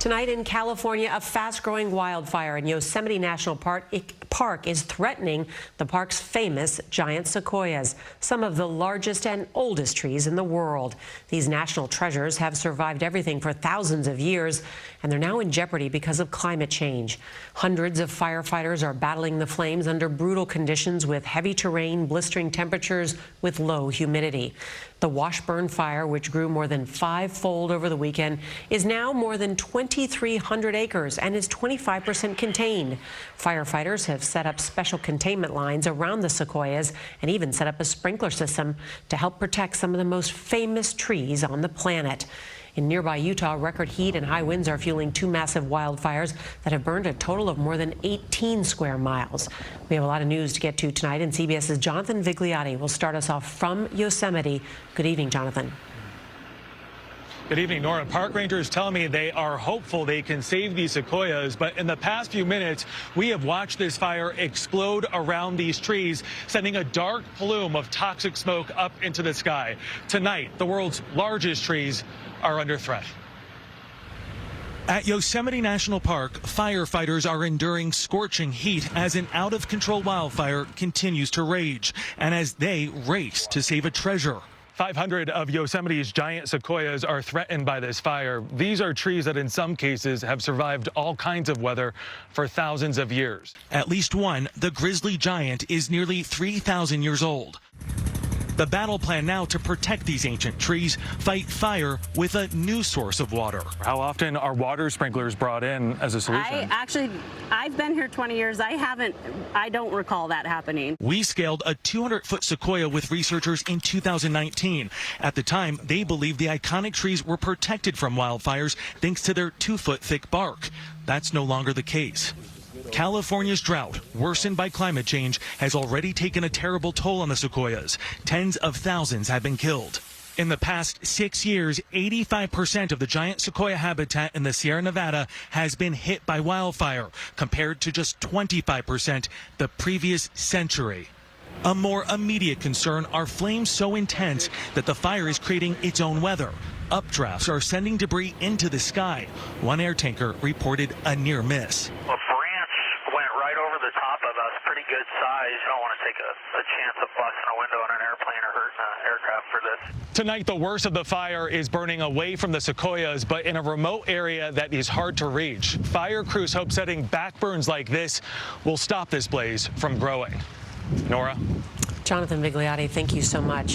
Tonight in California, a fast-growing wildfire in Yosemite National Park is threatening the park's famous giant sequoias, some of the largest and oldest trees in the world. These national treasures have survived everything for thousands of years, and they're now in jeopardy because of climate change. Hundreds of firefighters are battling the flames under brutal conditions with heavy terrain, blistering temperatures, with low humidity. The Washburn fire, which grew more than five-fold over the weekend, is now more than 2,300 acres and is 25% contained. Firefighters have set up special containment lines around the sequoias and even set up a sprinkler system to help protect some of the most famous trees on the planet. In nearby Utah, record heat and high winds are fueling two massive wildfires that have burned a total of more than 18 square miles. We have a lot of news to get to tonight, and CBS's Jonathan Vigliotti will start us off from Yosemite. Good evening, Jonathan. Good evening, Nora. Park rangers tell me they are hopeful they can save these sequoias, but in the past few minutes, we have watched this fire explode around these trees, sending a dark plume of toxic smoke up into the sky. Tonight, the world's largest trees are under threat. At Yosemite National Park, firefighters are enduring scorching heat as an out-of-control wildfire continues to rage, and as they race to save a treasure. 500 of Yosemite's giant sequoias are threatened by this fire. These are trees that in some cases have survived all kinds of weather for thousands of years. At least one, the grizzly giant, is nearly 3,000 years old. The battle plan now to protect these ancient trees, fight fire with a new source of water. How often are water sprinklers brought in as a solution? I've been here 20 years. I don't recall that happening. We scaled a 200-foot sequoia with researchers in 2019. At the time, they believed the iconic trees were protected from wildfires thanks to their 2-foot thick bark. That's no longer the case. California's drought, worsened by climate change, has already taken a terrible toll on the sequoias. Tens of thousands have been killed. In the past 6 years, 85% of the giant sequoia habitat in the Sierra Nevada has been hit by wildfire, compared to just 25% the previous century. A more immediate concern are flames so intense that the fire is creating its own weather. Updrafts are sending debris into the sky. One air tanker reported a near miss. Pretty good size. You don't want to take a chance of busting a window in an airplane or hurting an aircraft for this. Tonight, the worst of the fire is burning away from the sequoias, but in a remote area that is hard to reach. Fire crews hope setting back burns like this will stop this blaze from growing. Nora? Jonathan Vigliotti, thank you so much.